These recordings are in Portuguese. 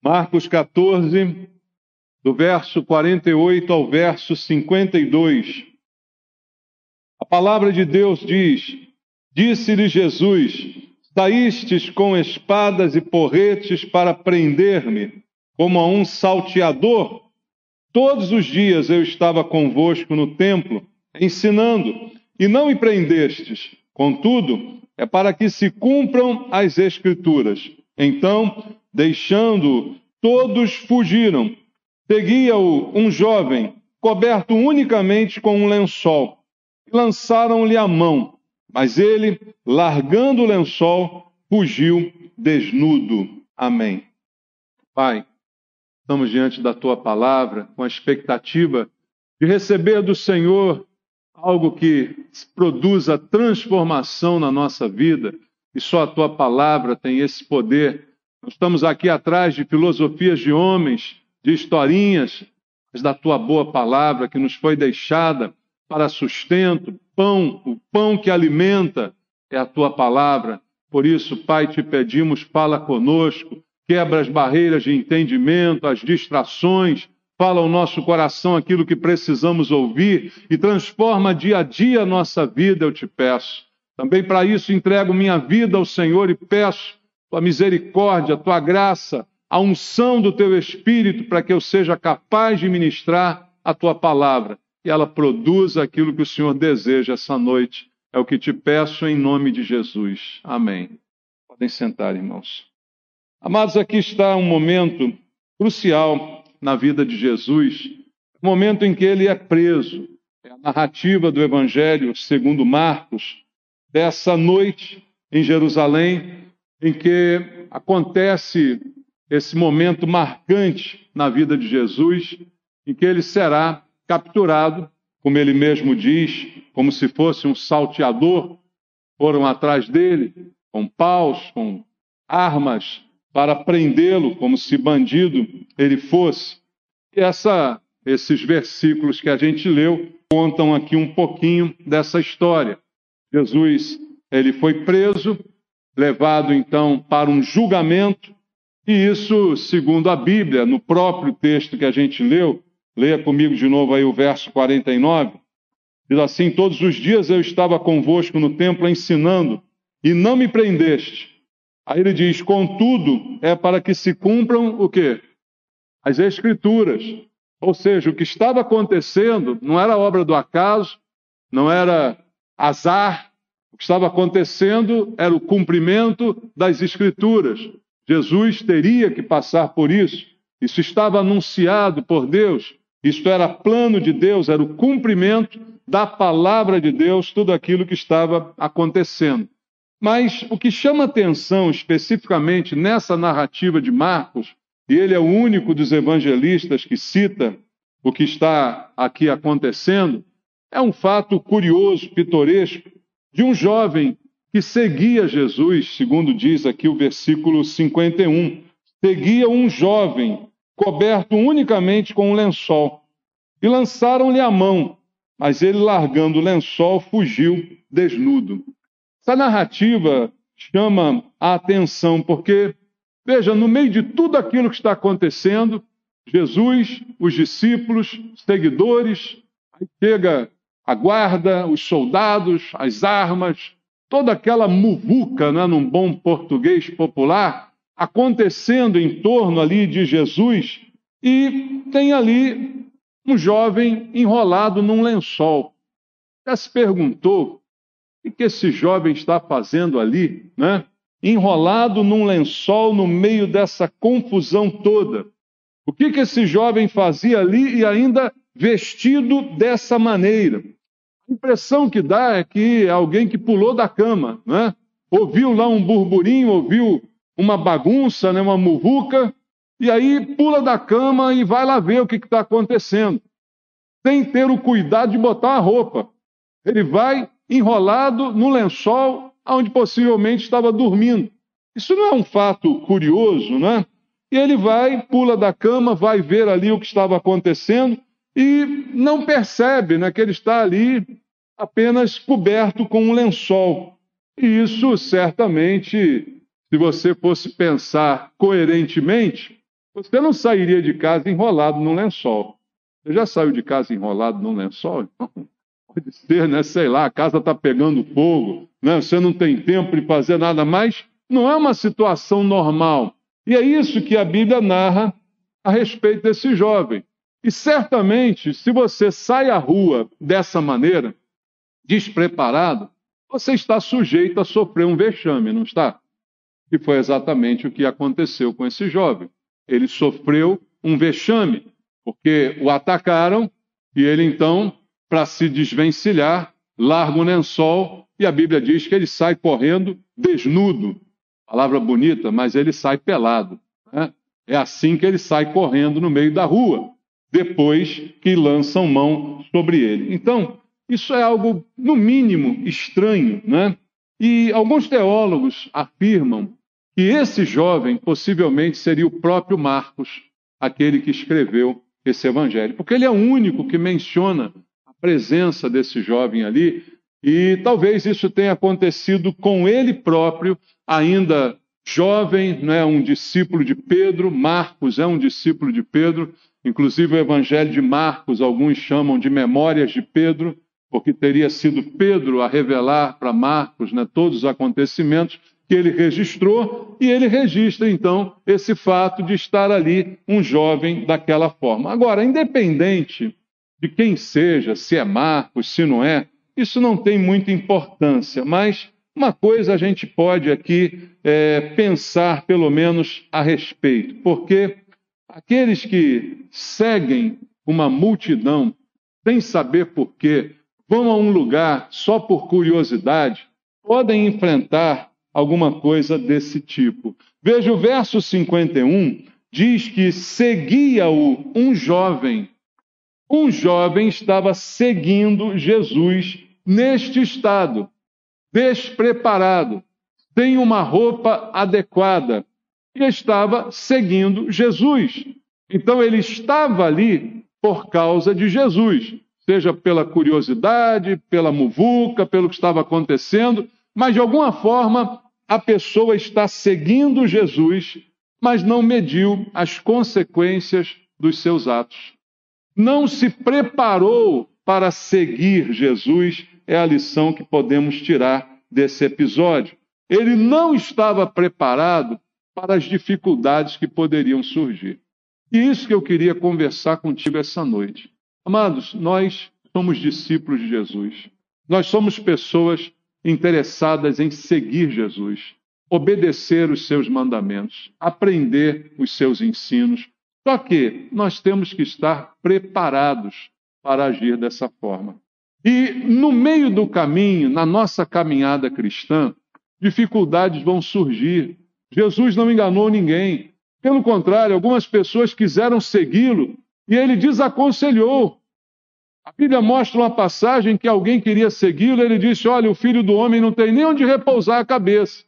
Marcos 14, do verso 48 ao verso 52. A palavra de Deus diz: Disse-lhe Jesus: Saístes com espadas e porretes para prender-me, como a um salteador? Todos os dias eu estava convosco no templo, ensinando, e não me prendestes. Contudo, é para que se cumpram as Escrituras. Então, deixando, todos fugiram. Seguia-o um jovem, coberto unicamente com um lençol, e lançaram-lhe a mão. Mas ele, largando o lençol, fugiu desnudo. Amém. Pai, estamos diante da Tua palavra com a expectativa de receber do Senhor algo que produza transformação na nossa vida, e só a Tua palavra tem esse poder. Nós estamos aqui atrás de filosofias de homens, de historinhas, mas da Tua boa palavra que nos foi deixada para sustento, pão, o pão que alimenta é a Tua palavra. Por isso, Pai, te pedimos, fala conosco, quebra as barreiras de entendimento, as distrações, fala ao nosso coração aquilo que precisamos ouvir e transforma dia a dia a nossa vida, eu te peço. Também para isso entrego minha vida ao Senhor e peço Tua misericórdia, Tua graça, a unção do Teu Espírito para que eu seja capaz de ministrar a Tua palavra e ela produza aquilo que o Senhor deseja essa noite. É o que te peço em nome de Jesus. Amém. Podem sentar, irmãos. Amados, aqui está um momento crucial na vida de Jesus, o momento em que ele é preso. É a narrativa do Evangelho segundo Marcos, dessa noite em Jerusalém, em que acontece esse momento marcante na vida de Jesus, em que ele será capturado, como ele mesmo diz, como se fosse um salteador. Foram atrás dele com paus, com armas, para prendê-lo, como se bandido ele fosse. E esses versículos que a gente leu contam aqui um pouquinho dessa história. Jesus, ele foi preso, levado então para um julgamento, e isso, segundo a Bíblia, no próprio texto que a gente leu, leia comigo de novo aí o verso 49, diz assim: Todos os dias eu estava convosco no templo ensinando, e não me prendeste. Aí ele diz: Contudo, é para que se cumpram o quê? As Escrituras. Ou seja, o que estava acontecendo não era obra do acaso, não era azar. O que estava acontecendo era o cumprimento das Escrituras. Jesus teria que passar por isso. Isso estava anunciado por Deus. Isso era plano de Deus, era o cumprimento da palavra de Deus, tudo aquilo que estava acontecendo. Mas o que chama atenção especificamente nessa narrativa de Marcos, e ele é o único dos evangelistas que cita o que está aqui acontecendo, é um fato curioso, pitoresco, de um jovem que seguia Jesus, segundo diz aqui o versículo 51. Seguia um jovem coberto unicamente com um lençol, e lançaram-lhe a mão, mas ele, largando o lençol, fugiu desnudo. Essa narrativa chama a atenção, porque, veja, no meio de tudo aquilo que está acontecendo, Jesus, os discípulos, os seguidores, aí chega a guarda, os soldados, as armas, toda aquela muvuca, né, num bom português popular, acontecendo em torno ali de Jesus, e tem ali um jovem enrolado num lençol. Já se perguntou o que esse jovem está fazendo ali, né? Enrolado num lençol no meio dessa confusão toda. O que esse jovem fazia ali e ainda vestido dessa maneira? A impressão que dá é que é alguém que pulou da cama, né? Ouviu lá um burburinho, ouviu uma bagunça, né? Uma muvuca, e aí pula da cama e vai lá ver o que está acontecendo, sem ter o cuidado de botar a roupa. Ele vai enrolado no lençol onde possivelmente estava dormindo. Isso não é um fato curioso, né? E ele vai, pula da cama, vai ver ali o que estava acontecendo e não percebe, né, que ele está ali apenas coberto com um lençol. E isso, certamente, se você fosse pensar coerentemente, Você não sairia de casa enrolado num lençol. Você já saiu de casa enrolado num lençol? Não, pode ser, né? Sei lá, a casa está pegando fogo, né? Você não tem tempo de fazer nada mais. Não é uma situação normal. E é isso que a Bíblia narra a respeito desse jovem. E certamente, se você sai à rua dessa maneira, despreparado, você está sujeito a sofrer um vexame, não está? E foi exatamente o que aconteceu com esse jovem. Ele sofreu um vexame, porque o atacaram e ele então, para se desvencilhar, larga um lençol e a Bíblia diz que ele sai correndo desnudo. Palavra bonita, mas ele sai pelado, né? É assim que ele sai correndo no meio da rua, depois que lançam mão sobre ele. Então, isso é algo, no mínimo, estranho, né? E alguns teólogos afirmam que esse jovem possivelmente seria o próprio Marcos, aquele que escreveu esse evangelho, porque ele é o único que menciona a presença desse jovem ali, e talvez isso tenha acontecido com ele próprio, ainda jovem, né, um discípulo de Pedro. Marcos é um discípulo de Pedro, inclusive o evangelho de Marcos alguns chamam de Memórias de Pedro, porque teria sido Pedro a revelar para Marcos, né, todos os acontecimentos que ele registrou, e ele registra, então, esse fato de estar ali um jovem daquela forma. Agora, independente de quem seja, se é Marcos, se não é, isso não tem muita importância, mas uma coisa a gente pode aqui pensar, pelo menos, a respeito, porque aqueles que seguem uma multidão, sem saber por quê, vão a um lugar só por curiosidade, podem enfrentar alguma coisa desse tipo. Veja, o verso 51 diz que seguia-o um jovem. Um jovem estava seguindo Jesus neste estado, despreparado, sem uma roupa adequada, e estava seguindo Jesus. Então ele estava ali por causa de Jesus, seja pela curiosidade, pela muvuca, pelo que estava acontecendo, mas de alguma forma a pessoa está seguindo Jesus, mas não mediu as consequências dos seus atos. Não se preparou para seguir Jesus, é a lição que podemos tirar desse episódio. Ele não estava preparado para as dificuldades que poderiam surgir. E isso que eu queria conversar contigo essa noite. Amados, nós somos discípulos de Jesus. Nós somos pessoas interessadas em seguir Jesus, obedecer os seus mandamentos, aprender os seus ensinos. Só que nós temos que estar preparados para agir dessa forma. E no meio do caminho, na nossa caminhada cristã, dificuldades vão surgir. Jesus não enganou ninguém. Pelo contrário, algumas pessoas quiseram segui-lo e ele desaconselhou. A Bíblia mostra uma passagem que alguém queria segui-lo, ele disse, olha, o Filho do Homem não tem nem onde repousar a cabeça.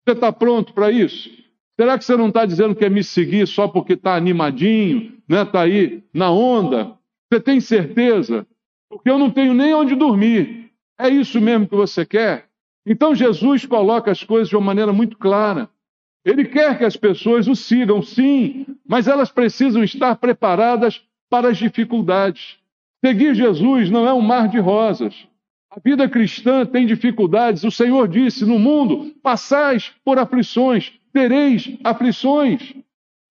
Você está pronto para isso? Será que você não está dizendo que é me seguir só porque está animadinho, né? Está aí na onda? Você tem certeza? Porque eu não tenho nem onde dormir. É isso mesmo que você quer? Então Jesus coloca as coisas de uma maneira muito clara. Ele quer que as pessoas o sigam, sim, mas elas precisam estar preparadas para as dificuldades. Seguir Jesus não é um mar de rosas. A vida cristã tem dificuldades. O Senhor disse, no mundo, passais por aflições, tereis aflições.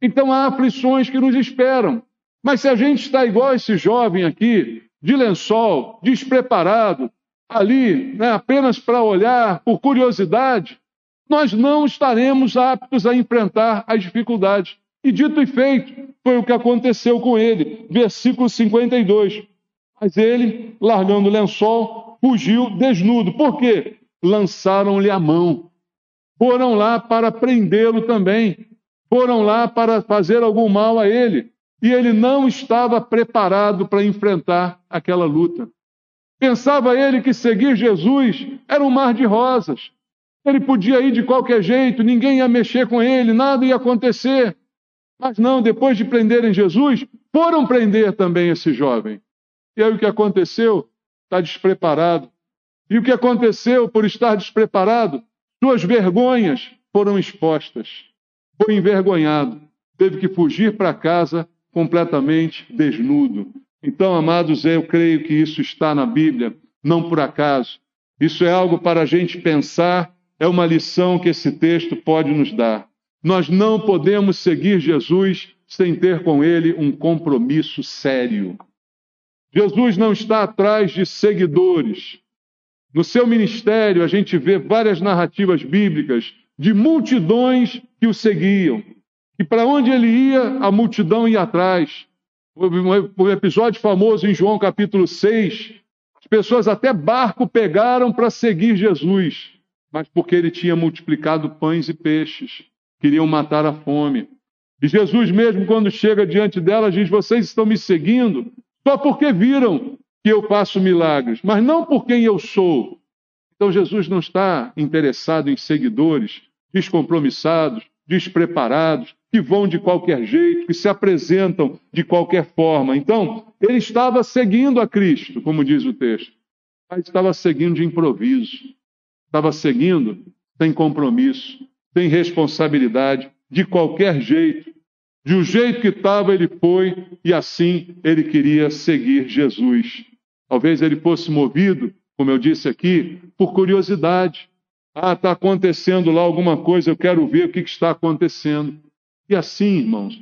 Então há aflições que nos esperam. Mas se a gente está igual esse jovem aqui, de lençol, despreparado, ali, né, apenas para olhar, por curiosidade, nós não estaremos aptos a enfrentar as dificuldades. E dito e feito, foi o que aconteceu com ele. Versículo 52. Mas ele, largando o lençol, fugiu desnudo. Por quê? Lançaram-lhe a mão. Foram lá para prendê-lo também. Foram lá para fazer algum mal a ele. E ele não estava preparado para enfrentar aquela luta. Pensava ele que seguir Jesus era um mar de rosas. Ele podia ir de qualquer jeito, ninguém ia mexer com ele, nada ia acontecer. Mas não, depois de prenderem Jesus, foram prender também esse jovem. E aí o que aconteceu? Está despreparado. E o que aconteceu por estar despreparado? Suas vergonhas foram expostas. Foi envergonhado. teve que fugir para casa completamente desnudo. Então, amados, eu creio que isso está na Bíblia, não por acaso. Isso é algo para a gente pensar, é uma lição que esse texto pode nos dar. Nós não podemos seguir Jesus sem ter com Ele um compromisso sério. Jesus não está atrás de seguidores. No seu ministério, a gente vê várias narrativas bíblicas de multidões que o seguiam. E para onde ele ia, a multidão ia atrás. Um episódio famoso em João capítulo 6, as pessoas até barco pegaram para seguir Jesus, mas porque ele tinha multiplicado pães e peixes, queriam matar a fome. E Jesus mesmo, quando chega diante delas, diz: vocês estão me seguindo só porque viram que eu faço milagres, mas não por quem eu sou. Então Jesus não está interessado em seguidores descompromissados, despreparados, que vão de qualquer jeito, que se apresentam de qualquer forma. Então, ele estava seguindo a Cristo, como diz o texto, mas estava seguindo de improviso, estava seguindo sem compromisso, sem responsabilidade, de qualquer jeito. De um jeito que estava, ele foi, e assim ele queria seguir Jesus. Talvez ele fosse movido, como eu disse aqui, por curiosidade. Está acontecendo lá alguma coisa, eu quero ver o que está acontecendo. E assim, irmãos,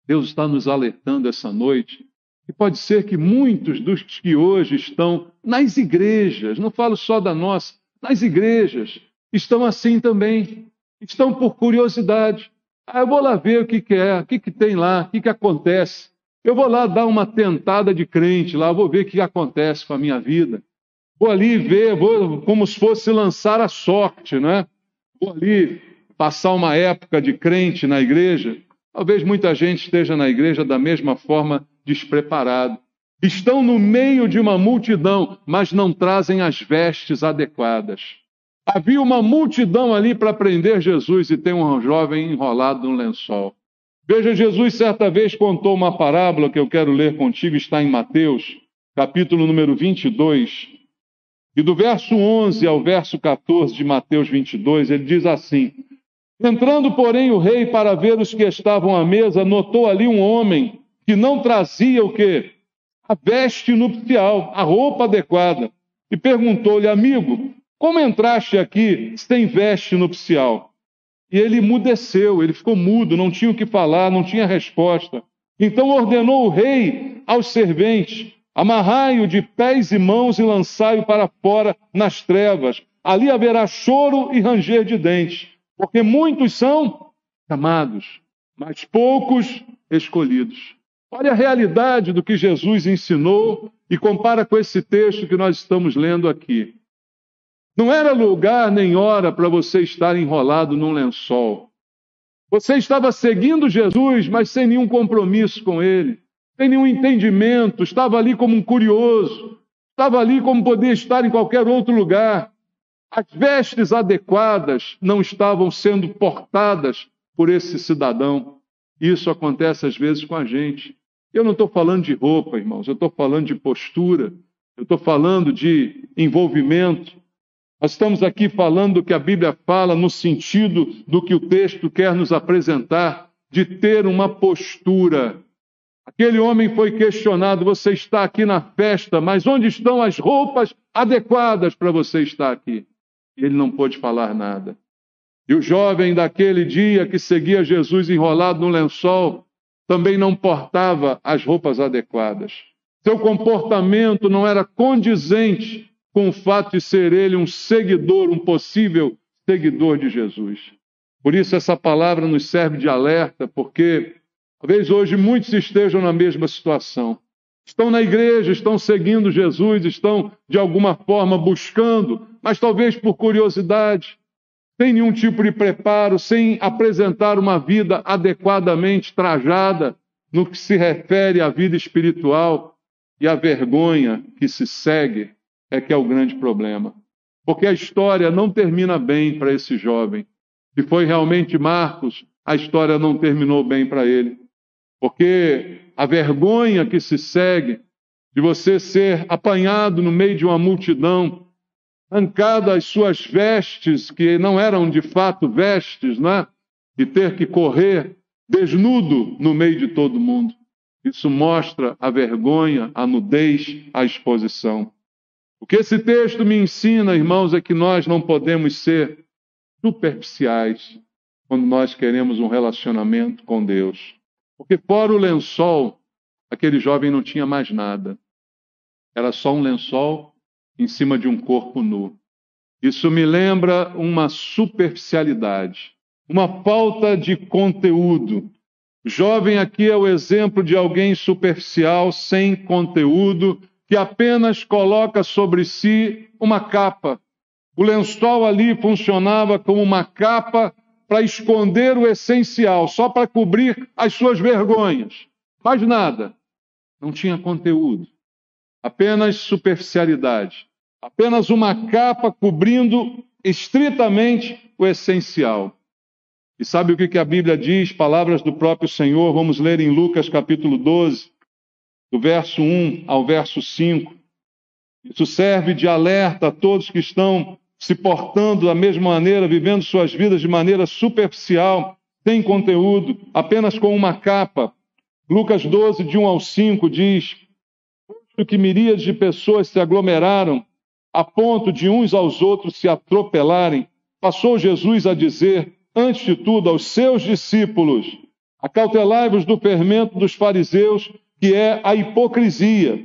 Deus está nos alertando essa noite, que pode ser que muitos dos que hoje estão nas igrejas, não falo só da nossa, nas igrejas, estão assim também, estão por curiosidade. Eu vou lá ver o que é, o que tem lá, o que acontece. Eu vou lá dar uma tentada de crente lá, vou ver o que acontece com a minha vida. Vou ali ver, vou como se fosse lançar a sorte, né? Vou ali passar uma época de crente na igreja. Talvez muita gente esteja na igreja da mesma forma despreparado. Estão no meio de uma multidão, mas não trazem as vestes adequadas. Havia uma multidão ali para prender Jesus e tem um jovem enrolado num lençol. Veja, Jesus certa vez contou uma parábola que eu quero ler contigo, está em Mateus, capítulo número 22. E do verso 11 ao verso 14 de Mateus 22, ele diz assim: entrando, porém, o rei para ver os que estavam à mesa, notou ali um homem que não trazia o quê? A veste nupcial, a roupa adequada. E perguntou-lhe: amigo, como entraste aqui sem veste nupcial? E ele emudeceu, ele ficou mudo, não tinha o que falar, não tinha resposta. Então ordenou o rei aos serventes: amarrai-o de pés e mãos e lançai-o para fora nas trevas. Ali haverá choro e ranger de dentes, porque muitos são chamados, mas poucos escolhidos. Olha a realidade do que Jesus ensinou e compara com esse texto que nós estamos lendo aqui. Não era lugar nem hora para você estar enrolado num lençol. Você estava seguindo Jesus, mas sem nenhum compromisso com Ele, sem nenhum entendimento, estava ali como um curioso, estava ali como podia estar em qualquer outro lugar. As vestes adequadas não estavam sendo portadas por esse cidadão. Isso acontece às vezes com a gente. Eu não estou falando de roupa, irmãos, eu estou falando de postura, eu estou falando de envolvimento. Nós estamos aqui falando do que a Bíblia fala no sentido do que o texto quer nos apresentar, de ter uma postura. Aquele homem foi questionado: você está aqui na festa, mas onde estão as roupas adequadas para você estar aqui? E ele não pôde falar nada. E o jovem daquele dia que seguia Jesus enrolado no lençol também não portava as roupas adequadas. Seu comportamento não era condizente com o fato de ser ele um seguidor, um possível seguidor de Jesus. Por isso essa palavra nos serve de alerta, porque talvez hoje muitos estejam na mesma situação. Estão na igreja, estão seguindo Jesus, estão de alguma forma buscando, mas talvez por curiosidade, sem nenhum tipo de preparo, sem apresentar uma vida adequadamente trajada no que se refere à vida espiritual, e a vergonha que se segue é que é o grande problema. Porque a história não termina bem para esse jovem. Se foi realmente Marcos, a história não terminou bem para ele. Porque a vergonha que se segue de você ser apanhado no meio de uma multidão, arrancado as suas vestes, que não eram de fato vestes, né? E ter que correr desnudo no meio de todo mundo. Isso mostra a vergonha, a nudez, a exposição. O que esse texto me ensina, irmãos, é que nós não podemos ser superficiais quando nós queremos um relacionamento com Deus. Porque fora o lençol, aquele jovem não tinha mais nada. Era só um lençol em cima de um corpo nu. Isso me lembra uma superficialidade, uma falta de conteúdo. O jovem aqui é o exemplo de alguém superficial, sem conteúdo, que apenas coloca sobre si uma capa. O lençol ali funcionava como uma capa para esconder o essencial, só para cobrir as suas vergonhas. Mais nada. Não tinha conteúdo. Apenas superficialidade. Apenas uma capa cobrindo estritamente o essencial. E sabe o que a Bíblia diz? Palavras do próprio Senhor. Vamos ler em Lucas capítulo 12, do verso 1 ao verso 5. Isso serve de alerta a todos que estão se portando da mesma maneira, vivendo suas vidas de maneira superficial, sem conteúdo, apenas com uma capa. Lucas 12, de 1 ao 5, diz: que miríades de pessoas se aglomeraram a ponto de uns aos outros se atropelarem, passou Jesus a dizer, antes de tudo, aos seus discípulos: acautelai-vos do fermento dos fariseus, que é a hipocrisia.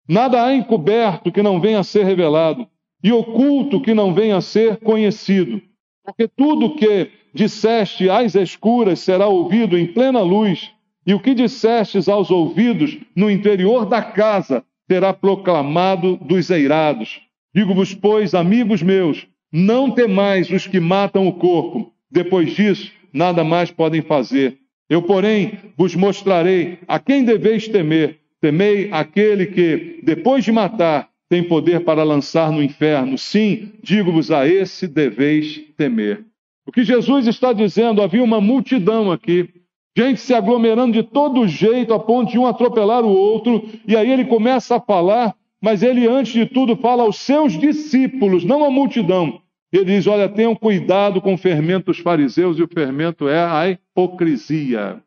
Nada há encoberto que não venha a ser revelado, e oculto que não venha a ser conhecido. Porque tudo o que disseste às escuras será ouvido em plena luz, e o que dissestes aos ouvidos no interior da casa será proclamado dos eirados. Digo-vos, pois, amigos meus, não temais os que matam o corpo. Depois disso, nada mais podem fazer. Eu, porém, vos mostrarei a quem deveis temer. Temei aquele que, depois de matar, tem poder para lançar no inferno. Sim, digo-vos, a esse deveis temer. O que Jesus está dizendo, havia uma multidão aqui, gente se aglomerando de todo jeito, a ponto de um atropelar o outro, e aí ele começa a falar, mas ele, antes de tudo, fala aos seus discípulos, não à multidão. Ele diz, olha, tenham cuidado com o fermento dos fariseus, e o fermento é a hipocrisia.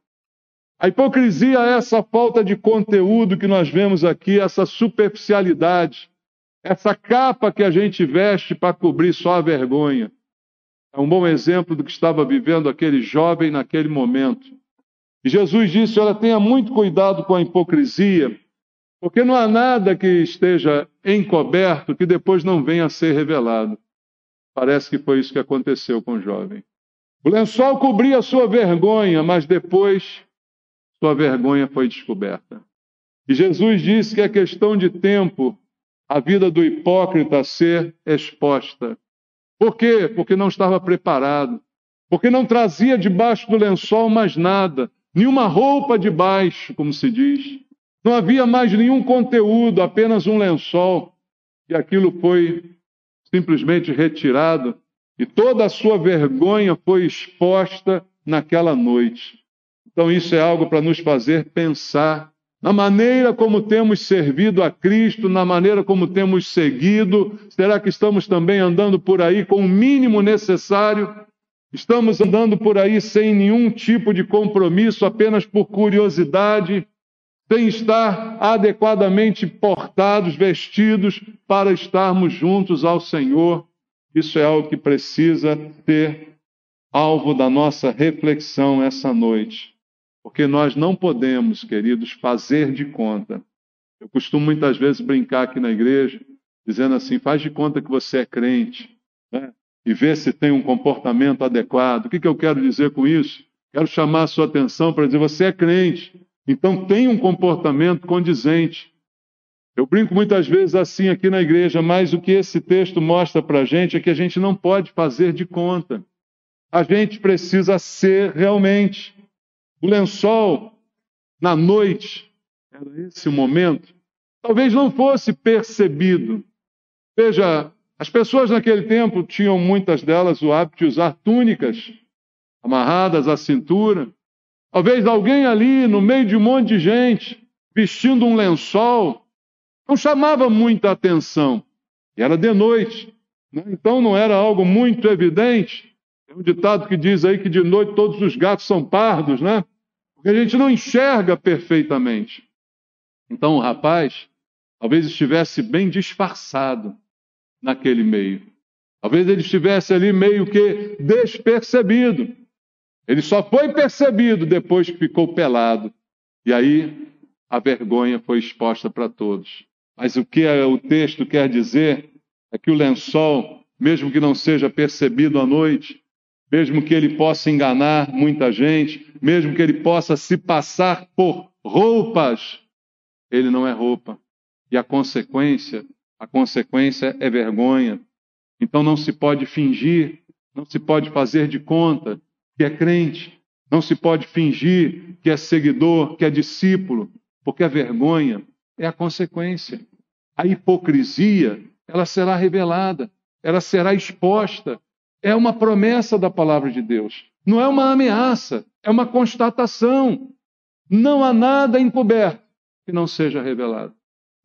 A hipocrisia é essa falta de conteúdo que nós vemos aqui, essa superficialidade, essa capa que a gente veste para cobrir só a vergonha. É um bom exemplo do que estava vivendo aquele jovem naquele momento. E Jesus disse, olha, tenha muito cuidado com a hipocrisia, porque não há nada que esteja encoberto que depois não venha a ser revelado. Parece que foi isso que aconteceu com o jovem. O lençol cobria a sua vergonha, mas depois sua vergonha foi descoberta. E Jesus disse que é questão de tempo a vida do hipócrita ser exposta. Por quê? Porque não estava preparado. Porque não trazia debaixo do lençol mais nada. Nenhuma roupa debaixo, como se diz. Não havia mais nenhum conteúdo, apenas um lençol. E aquilo foi simplesmente retirado. E toda a sua vergonha foi exposta naquela noite. Então isso é algo para nos fazer pensar na maneira como temos servido a Cristo, na maneira como temos seguido. Será que estamos também andando por aí com o mínimo necessário? Estamos andando por aí sem nenhum tipo de compromisso, apenas por curiosidade, sem estar adequadamente portados, vestidos, para estarmos juntos ao Senhor. Isso é algo que precisa ter alvo da nossa reflexão essa noite. Porque nós não podemos, queridos, fazer de conta. Eu costumo muitas vezes brincar aqui na igreja, dizendo assim, faz de conta que você é crente, né? E vê se tem um comportamento adequado. O que eu quero dizer com isso? Quero chamar a sua atenção para dizer, você é crente, então tem um comportamento condizente. Eu brinco muitas vezes assim aqui na igreja, mas o que esse texto mostra para a gente é que a gente não pode fazer de conta. A gente precisa ser realmente. O lençol, na noite, era esse o momento, talvez não fosse percebido. Veja, as pessoas naquele tempo tinham, muitas delas, o hábito de usar túnicas amarradas à cintura. Talvez alguém ali, no meio de um monte de gente, vestindo um lençol, não chamava muita atenção. E era de noite, né? Então não era algo muito evidente. Tem um ditado que diz aí que de noite todos os gatos são pardos, né? Porque a gente não enxerga perfeitamente. Então o rapaz talvez estivesse bem disfarçado naquele meio. Talvez ele estivesse ali meio que despercebido. Ele só foi percebido depois que ficou pelado. E aí a vergonha foi exposta para todos. Mas o que o texto quer dizer é que o lençol, mesmo que não seja percebido à noite, mesmo que ele possa enganar muita gente, mesmo que ele possa se passar por roupas, ele não é roupa. E a consequência é vergonha. Então não se pode fingir, não se pode fazer de conta que é crente, não se pode fingir que é seguidor, que é discípulo, porque a vergonha é a consequência. A hipocrisia, ela será revelada, ela será exposta. É uma promessa da palavra de Deus. Não é uma ameaça, é uma constatação. Não há nada encoberto que não seja revelado.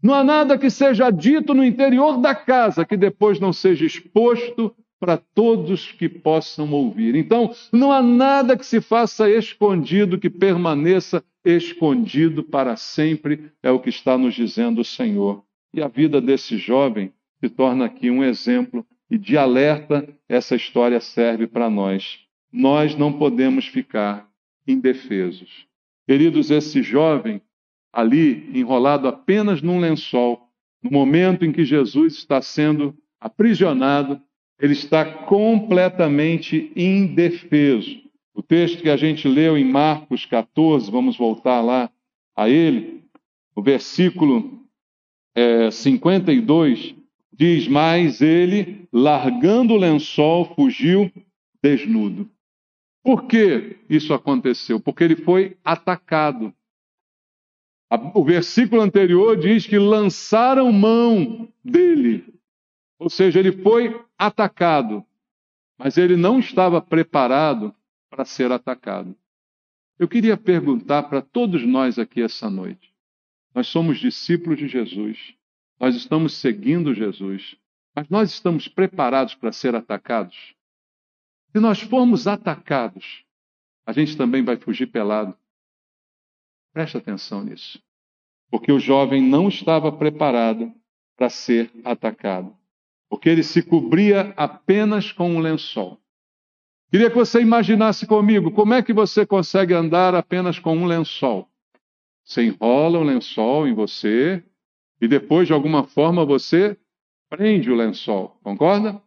Não há nada que seja dito no interior da casa que depois não seja exposto para todos que possam ouvir. Então, não há nada que se faça escondido, que permaneça escondido para sempre, é o que está nos dizendo o Senhor. E a vida desse jovem se torna aqui um exemplo, e de alerta essa história serve para nós. Nós não podemos ficar indefesos. Queridos, esse jovem ali, enrolado apenas num lençol, no momento em que Jesus está sendo aprisionado, ele está completamente indefeso. O texto que a gente leu em Marcos 14, vamos voltar lá a ele, o versículo 52, diz: mas ele, largando o lençol, fugiu desnudo. Por que isso aconteceu? Porque ele foi atacado. O versículo anterior diz que lançaram mão dele. Ou seja, ele foi atacado, mas ele não estava preparado para ser atacado. Eu queria perguntar para todos nós aqui essa noite. Nós somos discípulos de Jesus. Nós estamos seguindo Jesus. Mas nós estamos preparados para ser atacados? Se nós formos atacados, a gente também vai fugir pelado. Preste atenção nisso. Porque o jovem não estava preparado para ser atacado. Porque ele se cobria apenas com um lençol. Queria que você imaginasse comigo, como é que você consegue andar apenas com um lençol? Você enrola um lençol em você e depois, de alguma forma, você prende o lençol. Concorda?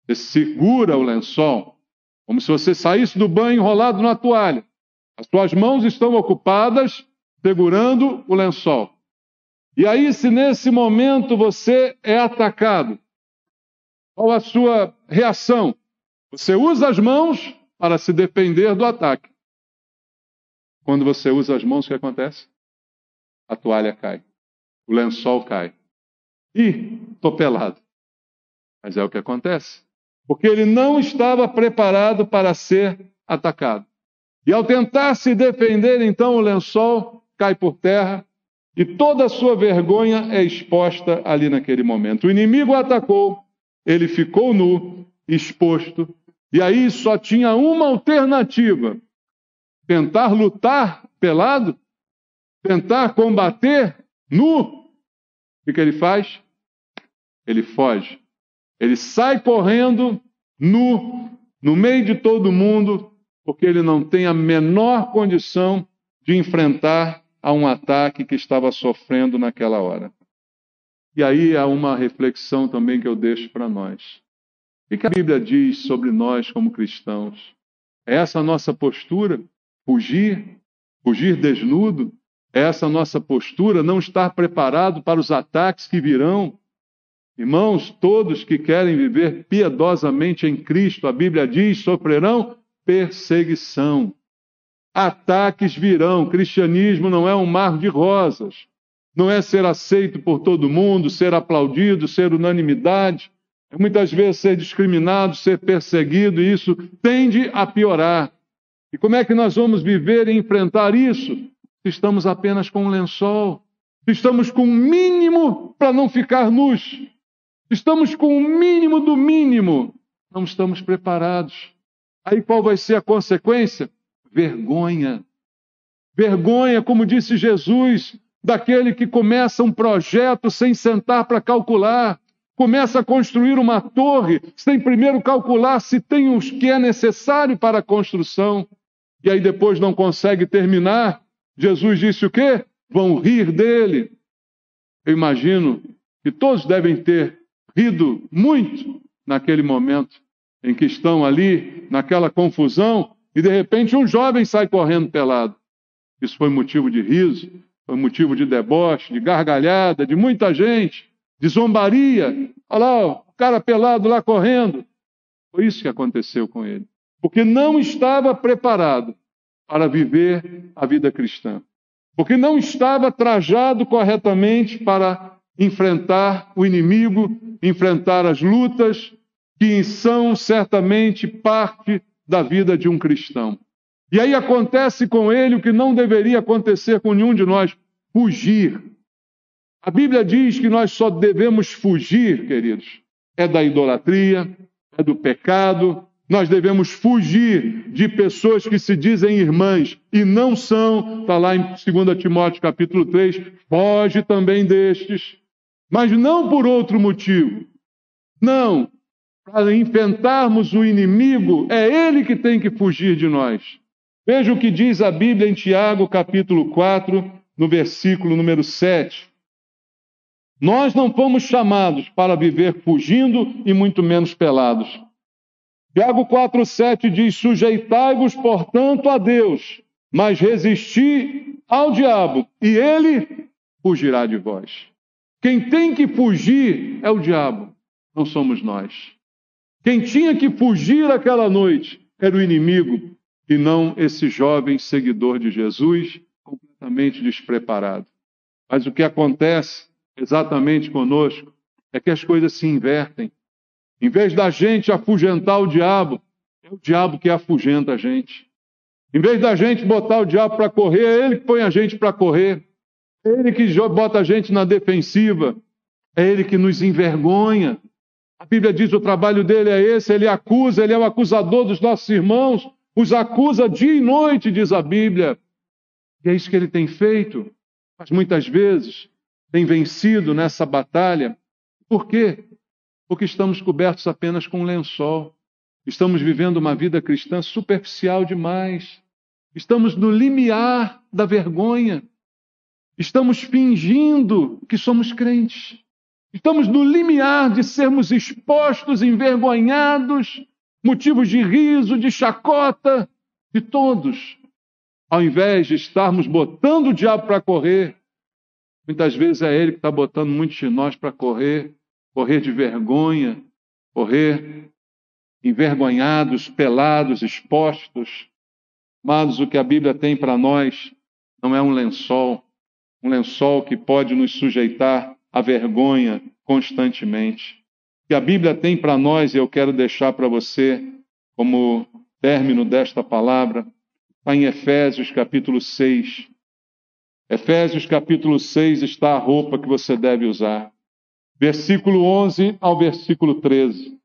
Você segura o lençol, como se você saísse do banho enrolado na toalha. As suas mãos estão ocupadas segurando o lençol. E aí, se nesse momento você é atacado, qual a sua reação? Você usa as mãos para se defender do ataque. Quando você usa as mãos, o que acontece? A toalha cai. O lençol cai. Ih, estou pelado. Mas é o que acontece. Porque ele não estava preparado para ser atacado. E ao tentar se defender, então o lençol cai por terra e toda a sua vergonha é exposta ali naquele momento. O inimigo o atacou, ele ficou nu, exposto, e aí só tinha uma alternativa: tentar lutar pelado, tentar combater nu. O que ele faz? Ele foge. Ele sai correndo nu, no meio de todo mundo, porque ele não tem a menor condição de enfrentar a um ataque que estava sofrendo naquela hora. E aí há uma reflexão também que eu deixo para nós. O que a Bíblia diz sobre nós como cristãos? É essa a nossa postura? Fugir desnudo? É essa a nossa postura? Não estar preparado para os ataques que virão? Irmãos, todos que querem viver piedosamente em Cristo, a Bíblia diz, sofrerão perseguição. Ataques virão. Cristianismo não é um mar de rosas. Não é ser aceito por todo mundo, ser aplaudido, ser unanimidade. É muitas vezes ser discriminado, ser perseguido, e isso tende a piorar. E como é que nós vamos viver e enfrentar isso? Se estamos apenas com um lençol, se estamos com o mínimo para não ficar nus, se estamos com o mínimo do mínimo, não estamos preparados. Aí qual vai ser a consequência? Vergonha. vergonha, como disse Jesus, daquele que começa um projeto sem sentar para calcular, começa a construir uma torre sem primeiro calcular se tem os que é necessário para a construção, e aí depois não consegue terminar. Jesus disse o quê? Vão rir dele. Eu imagino que todos devem ter rido muito naquele momento em que estão ali, naquela confusão, e de repente um jovem sai correndo pelado. Isso foi motivo de riso, foi motivo de deboche, de gargalhada, de muita gente, de zombaria. Olha lá, o cara pelado lá correndo. Foi isso que aconteceu com ele. Porque não estava preparado para viver a vida cristã. Porque não estava trajado corretamente para enfrentar o inimigo, enfrentar as lutas que são certamente parte da vida de um cristão. E aí acontece com ele o que não deveria acontecer com nenhum de nós: fugir. A Bíblia diz que nós só devemos fugir, queridos, da idolatria, do pecado. Nós devemos fugir de pessoas que se dizem irmãs e não são. Está lá em 2 Timóteo capítulo 3, foge também destes. Mas não por outro motivo. Não, para enfrentarmos o inimigo, é ele que tem que fugir de nós. Veja o que diz a Bíblia em Tiago capítulo 4, no versículo número 7. Nós não fomos chamados para viver fugindo e muito menos pelados. Tiago 4,7 diz: sujeitai-vos, portanto, a Deus, mas resisti ao diabo, e ele fugirá de vós. Quem tem que fugir é o diabo, não somos nós. Quem tinha que fugir aquela noite era o inimigo, e não esse jovem seguidor de Jesus, completamente despreparado. Mas o que acontece exatamente conosco é que as coisas se invertem. Em vez da gente afugentar o diabo, é o diabo que afugenta a gente. Em vez da gente botar o diabo para correr, é ele que põe a gente para correr. É ele que bota a gente na defensiva. É ele que nos envergonha. A Bíblia diz que o trabalho dele é esse, ele acusa, ele é o acusador dos nossos irmãos, os acusa dia e noite, diz a Bíblia. E é isso que ele tem feito. Mas muitas vezes tem vencido nessa batalha. Por quê? Porque estamos cobertos apenas com um lençol. Estamos vivendo uma vida cristã superficial demais. Estamos no limiar da vergonha. Estamos fingindo que somos crentes. Estamos no limiar de sermos expostos, envergonhados, motivos de riso, de chacota, de todos. Ao invés de estarmos botando o diabo para correr, muitas vezes é ele que está botando muitos de nós para correr de vergonha, correr envergonhados, pelados, expostos. Mas o que a Bíblia tem para nós não é um lençol que pode nos sujeitar à vergonha constantemente. O que a Bíblia tem para nós, e eu quero deixar para você como término desta palavra, está em Efésios capítulo 6. Efésios capítulo 6 está a roupa que você deve usar. Versículo 11 ao versículo 13.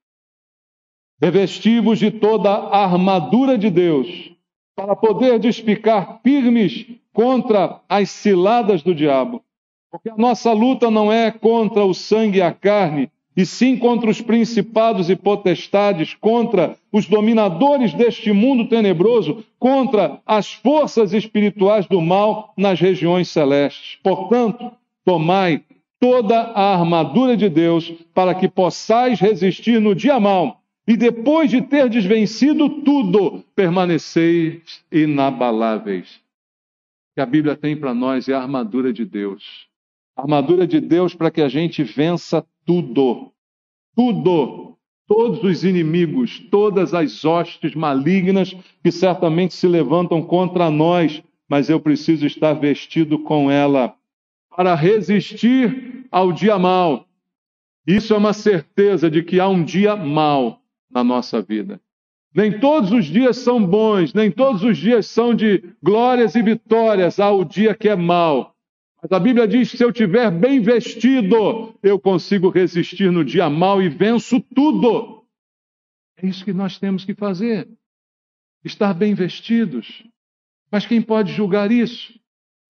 Revesti-vos de toda a armadura de Deus, para poderdes ficar firmes contra as ciladas do diabo. Porque a nossa luta não é contra o sangue e a carne, e sim contra os principados e potestades, contra os dominadores deste mundo tenebroso, contra as forças espirituais do mal nas regiões celestes. Portanto, tomai toda a armadura de Deus, para que possais resistir no dia mau, e depois de terdes vencido tudo, permaneceis inabaláveis. O que a Bíblia tem para nós é a armadura de Deus. A armadura de Deus para que a gente vença tudo. Tudo. Todos os inimigos, todas as hostes malignas que certamente se levantam contra nós, mas eu preciso estar vestido com ela para resistir ao dia mau. Isso é uma certeza de que há um dia mau na nossa vida. Nem todos os dias são bons, nem todos os dias são de glórias e vitórias. Há o dia que é mau. Mas a Bíblia diz que se eu estiver bem vestido, eu consigo resistir no dia mau e venço tudo. É isso que nós temos que fazer. Estar bem vestidos. Mas quem pode julgar isso?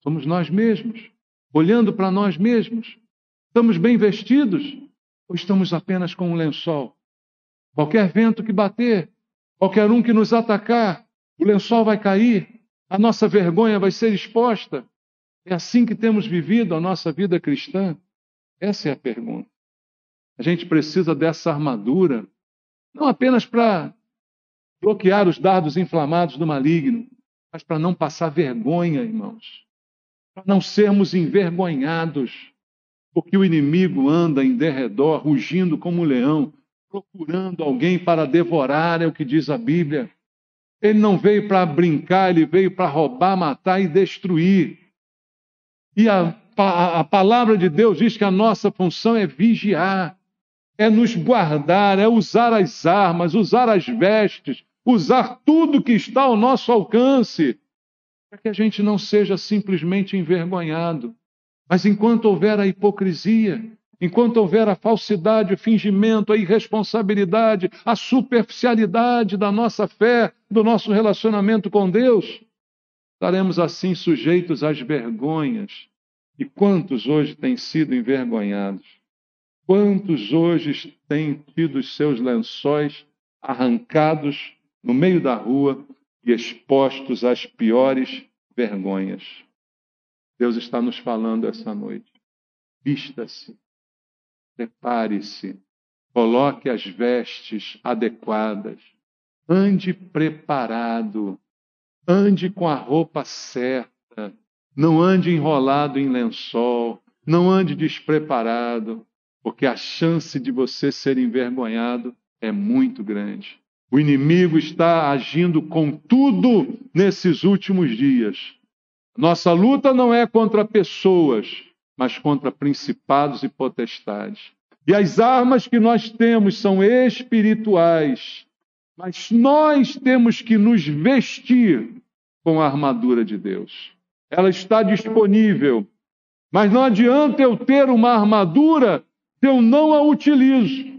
Somos nós mesmos, olhando para nós mesmos. Estamos bem vestidos ou estamos apenas com um lençol? Qualquer vento que bater, qualquer um que nos atacar, o lençol vai cair, a nossa vergonha vai ser exposta. É assim que temos vivido a nossa vida cristã? Essa é a pergunta. A gente precisa dessa armadura, não apenas para bloquear os dardos inflamados do maligno, mas para não passar vergonha, irmãos. Para não sermos envergonhados, porque o inimigo anda em derredor, rugindo como um leão, procurando alguém para devorar, é o que diz a Bíblia. Ele não veio para brincar, ele veio para roubar, matar e destruir. E a palavra de Deus diz que a nossa função é vigiar, é nos guardar, é usar as armas, usar as vestes, usar tudo que está ao nosso alcance, para que a gente não seja simplesmente envergonhado. Mas enquanto houver a hipocrisia, enquanto houver a falsidade, o fingimento, a irresponsabilidade, a superficialidade da nossa fé, do nosso relacionamento com Deus, estaremos assim sujeitos às vergonhas. E quantos hoje têm sido envergonhados? Quantos hoje têm tido os seus lençóis arrancados no meio da rua e expostos às piores vergonhas? Deus está nos falando essa noite. Vista-se, prepare-se, coloque as vestes adequadas, ande preparado, ande com a roupa certa, não ande enrolado em lençol, não ande despreparado, porque a chance de você ser envergonhado é muito grande. O inimigo está agindo com tudo nesses últimos dias. Nossa luta não é contra pessoas, mas contra principados e potestades. E as armas que nós temos são espirituais, mas nós temos que nos vestir com a armadura de Deus. Ela está disponível, mas não adianta eu ter uma armadura se eu não a utilizo.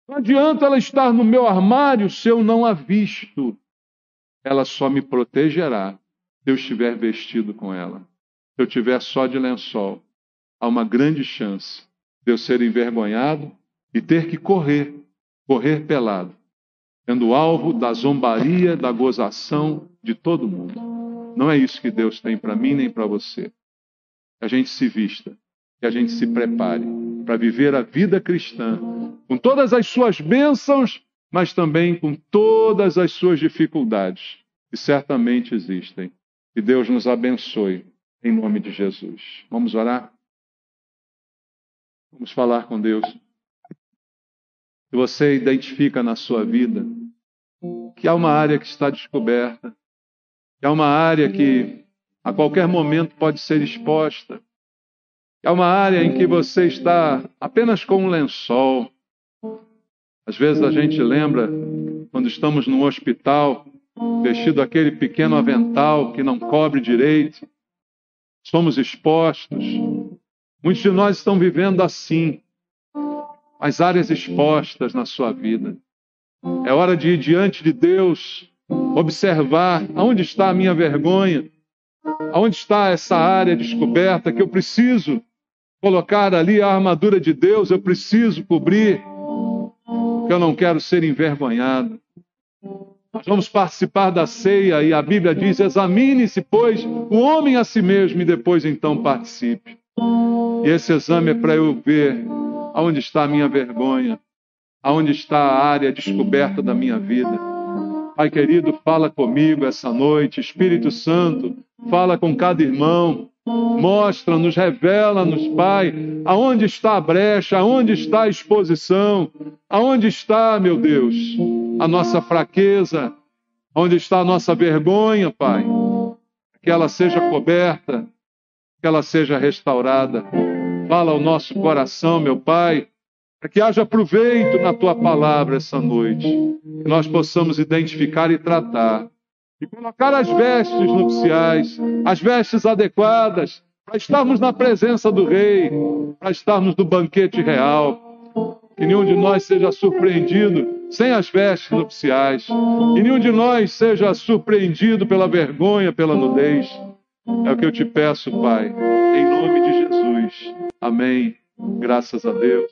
Não adianta ela estar no meu armário se eu não a visto. Ela só me protegerá se eu estiver vestido com ela. Se eu estiver só de lençol, há uma grande chance de eu ser envergonhado e ter que correr pelado, sendo alvo da zombaria, da gozação de todo mundo. Não é isso que Deus tem para mim nem para você. Que a gente se vista, que a gente se prepare para viver a vida cristã, com todas as suas bênçãos, mas também com todas as suas dificuldades, que certamente existem. Que Deus nos abençoe, em nome de Jesus. Vamos orar? Vamos falar com Deus. Se você identifica na sua vida que há uma área que está descoberta, que há uma área que a qualquer momento pode ser exposta, que há uma área em que você está apenas com um lençol. Às vezes a gente lembra, quando estamos num hospital, vestido aquele pequeno avental que não cobre direito, somos expostos. Muitos de nós estão vivendo assim, as áreas expostas na sua vida. É hora de ir diante de Deus, observar aonde está a minha vergonha, aonde está essa área descoberta que eu preciso colocar ali a armadura de Deus, eu preciso cobrir, porque eu não quero ser envergonhado. Nós vamos participar da ceia e a Bíblia diz: examine-se, pois, o homem a si mesmo e depois então participe. E esse exame é para eu ver aonde está a minha vergonha, aonde está a área descoberta da minha vida. Pai querido, fala comigo essa noite. Espírito Santo, fala com cada irmão. Mostra-nos, revela-nos, Pai, aonde está a brecha, aonde está a exposição, aonde está, meu Deus, a nossa fraqueza, onde está a nossa vergonha, Pai. Que ela seja coberta, que ela seja restaurada. Fala ao nosso coração, meu Pai, para que haja proveito na Tua palavra essa noite. Que nós possamos identificar e tratar. E colocar as vestes nupciais, as vestes adequadas, para estarmos na presença do Rei, para estarmos no banquete real. Que nenhum de nós seja surpreendido sem as vestes nupciais. Que nenhum de nós seja surpreendido pela vergonha, pela nudez. É o que eu te peço, Pai, em nome de Jesus. Amém. Graças a Deus.